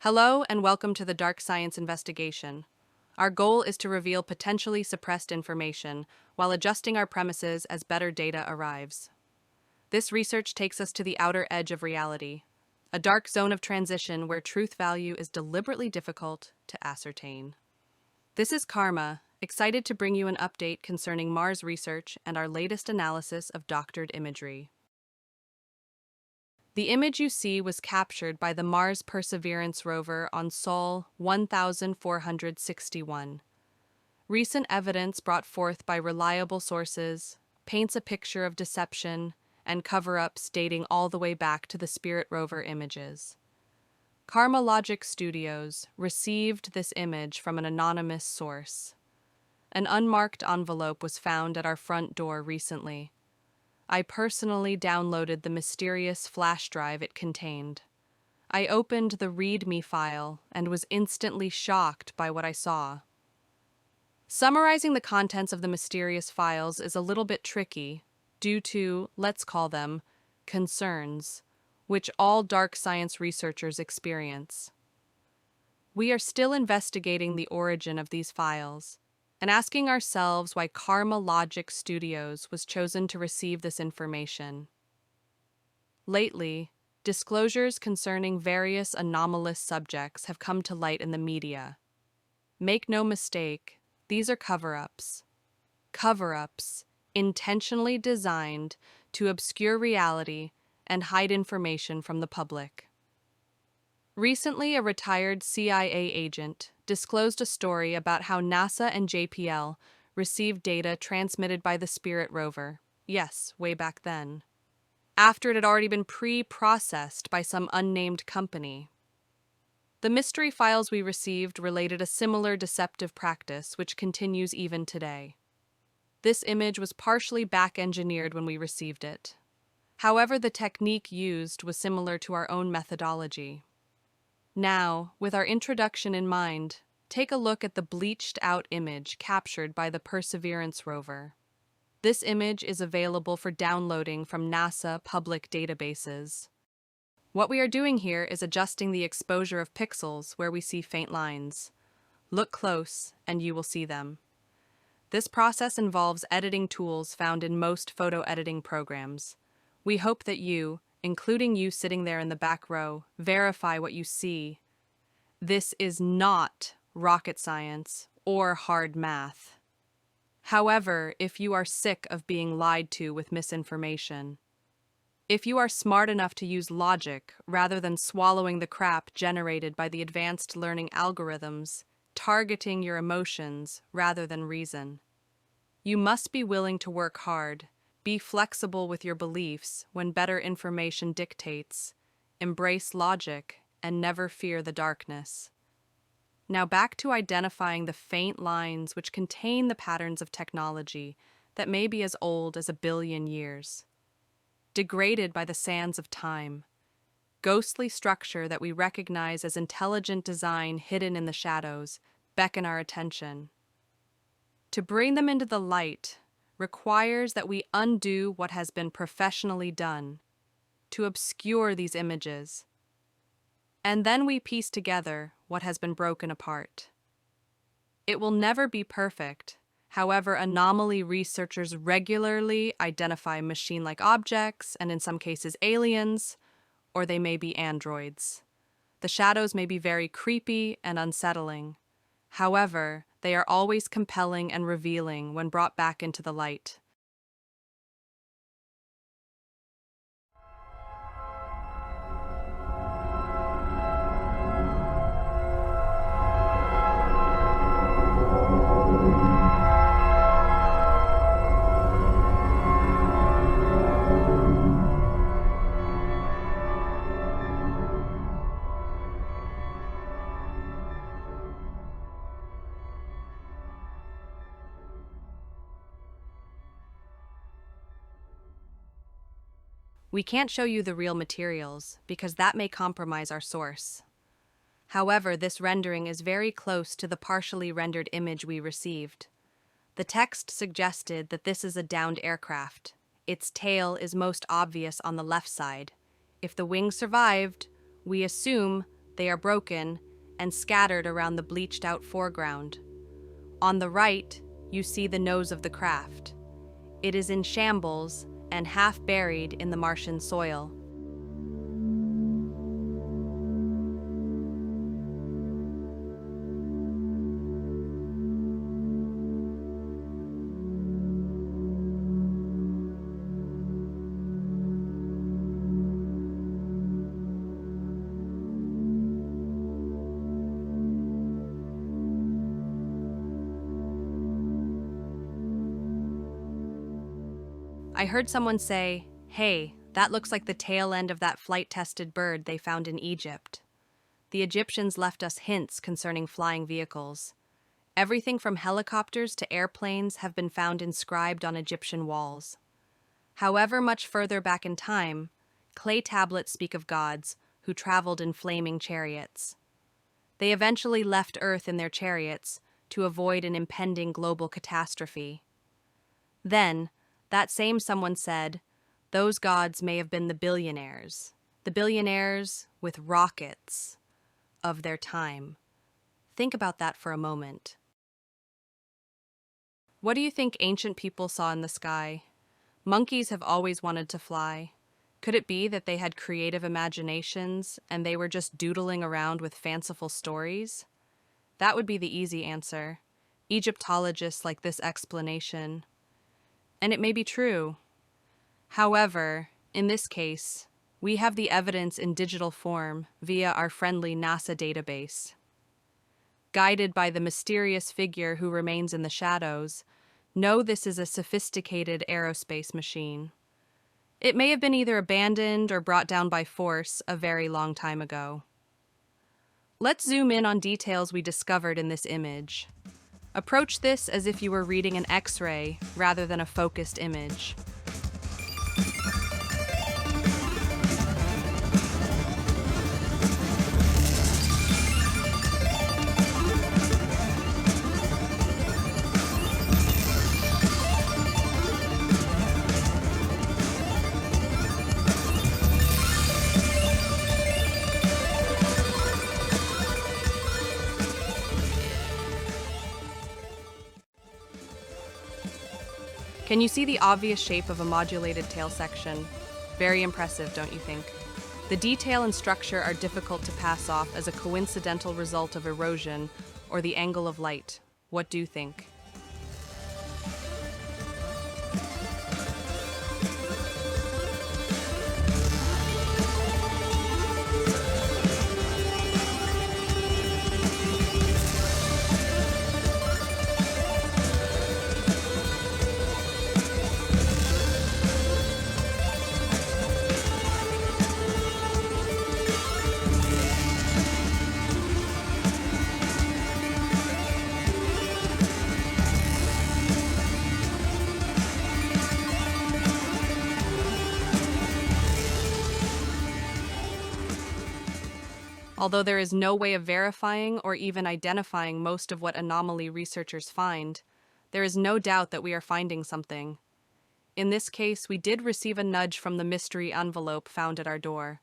Hello and welcome to the Dark Science Investigation. Our goal is to reveal potentially suppressed information while adjusting our premises as better data arrives. This research takes us to the outer edge of reality, a dark zone of transition where truth value is deliberately difficult to ascertain. This is Karma, excited to bring you an update concerning Mars research and our latest analysis of doctored imagery. The image you see was captured by the Mars Perseverance rover on Sol 1461. Recent evidence brought forth by reliable sources paints a picture of deception and cover-ups dating all the way back to the Spirit rover images. Karma Logic Studios received this image from an anonymous source. An unmarked envelope was found at our front door recently. I personally downloaded the mysterious flash drive it contained. I opened the README file and was instantly shocked by what I saw. Summarizing the contents of the mysterious files is a little bit tricky due to, let's call them, concerns, which all dark science researchers experience. We are still investigating the origin of these files and asking ourselves why Karma Logic Studios was chosen to receive this information. Lately, disclosures concerning various anomalous subjects have come to light in the media. Make no mistake, these are cover-ups. Cover-ups intentionally designed to obscure reality and hide information from the public. Recently, a retired CIA agent disclosed a story about how NASA and JPL received data transmitted by the Spirit rover, yes, way back then, after it had already been pre-processed by some unnamed company. The mystery files we received related a similar deceptive practice which continues even today. This image was partially back-engineered when we received it. However, the technique used was similar to our own methodology. Now, with our introduction in mind, take a look at the bleached-out image captured by the Perseverance rover. This image is available for downloading from NASA public databases. What we are doing here is adjusting the exposure of pixels where we see faint lines. Look close, and you will see them. This process involves editing tools found in most photo editing programs. We hope that you, including you sitting there in the back row, verify what you see. This is not rocket science or hard math. However, if you are sick of being lied to with misinformation, if you are smart enough to use logic rather than swallowing the crap generated by the advanced learning algorithms, targeting your emotions rather than reason, you must be willing to work hard. Be flexible with your beliefs when better information dictates. Embrace logic and never fear the darkness. Now back to identifying the faint lines which contain the patterns of technology that may be as old as 1 billion years. Degraded by the sands of time. Ghostly structure that we recognize as intelligent design hidden in the shadows beckon our attention. To bring them into the light requires that we undo what has been professionally done, to obscure these images. And then we piece together what has been broken apart. It will never be perfect. However, anomaly researchers regularly identify machine-like objects, and in some cases aliens, or they may be androids. The shadows may be very creepy and unsettling. However, they are always compelling and revealing when brought back into the light. We can't show you the real materials because that may compromise our source. However, this rendering is very close to the partially rendered image we received. The text suggested that this is a downed aircraft. Its tail is most obvious on the left side. If the wings survived, we assume They are broken and scattered around the bleached-out foreground. On the right, you see the nose of the craft. It is in shambles and half buried in the Martian soil. I heard someone say, "Hey, that looks like the tail end of that flight-tested bird they found in Egypt." The Egyptians left us hints concerning flying vehicles. Everything from helicopters to airplanes have been found inscribed on Egyptian walls. However much further back in time, clay tablets speak of gods who traveled in flaming chariots. They eventually left Earth in their chariots to avoid an impending global catastrophe. Then, that same someone said, those gods may have been the billionaires with rockets of their time. Think about that for a moment. What do you think ancient people saw in the sky? Monkeys have always wanted to fly. Could it be that they had creative imaginations and they were just doodling around with fanciful stories? That would be the easy answer. Egyptologists like this explanation. And it may be true. However, in this case, we have the evidence in digital form via our friendly NASA database. Guided by the mysterious figure who remains in the shadows, know this is a sophisticated aerospace machine. It may have been either abandoned or brought down by force a very long time ago. Let's zoom in on details we discovered in this image. Approach this as if you were reading an X-ray rather than a focused image. Can you see the obvious shape of a modulated tail section? Very impressive, don't you think? The detail and structure are difficult to pass off as a coincidental result of erosion or the angle of light. What do you think? Although there is no way of verifying or even identifying most of what anomaly researchers find, there is no doubt that we are finding something. In this case, we did receive a nudge from the mystery envelope found at our door.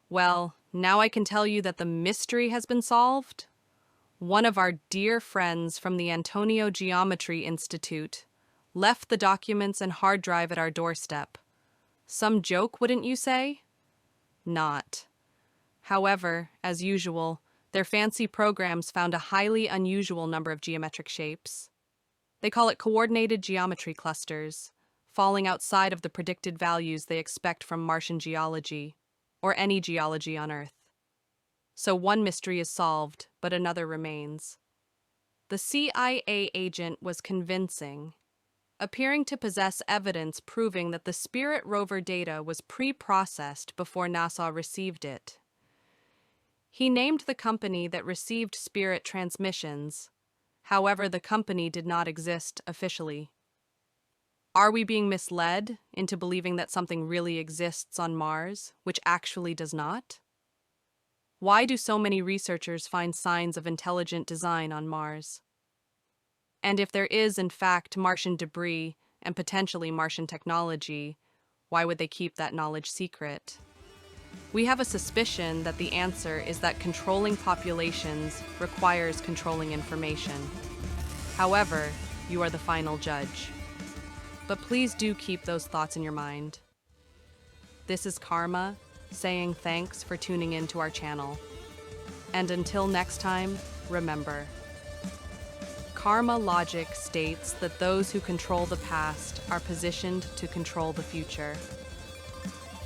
Well, now I can tell you that the mystery has been solved. One of our dear friends from the Antonio Geometry Institute left the documents and hard drive at our doorstep. Some joke, wouldn't you say? Not. However, as usual, their fancy programs found a highly unusual number of geometric shapes. They call it coordinated geometry clusters, falling outside of the predicted values they expect from Martian geology, or any geology on Earth. So one mystery is solved, but another remains. The CIA agent was convincing, appearing to possess evidence proving that the Spirit rover data was pre-processed before NASA received it. He named the company that received Spirit transmissions. However, the company did not exist officially. Are we being misled into believing that something really exists on Mars, which actually does not? Why do so many researchers find signs of intelligent design on Mars? And if there is, in fact, Martian debris and potentially Martian technology, why would they keep that knowledge secret? We have a suspicion that the answer is that controlling populations requires controlling information. However, you are the final judge. But please do keep those thoughts in your mind. This is Karma, saying thanks for tuning in to our channel. And until next time, remember, karma logic states that those who control the past are positioned to control the future.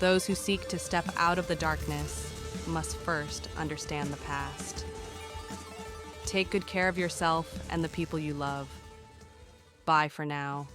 Those who seek to step out of the darkness must first understand the past. Take good care of yourself and the people you love. Bye for now.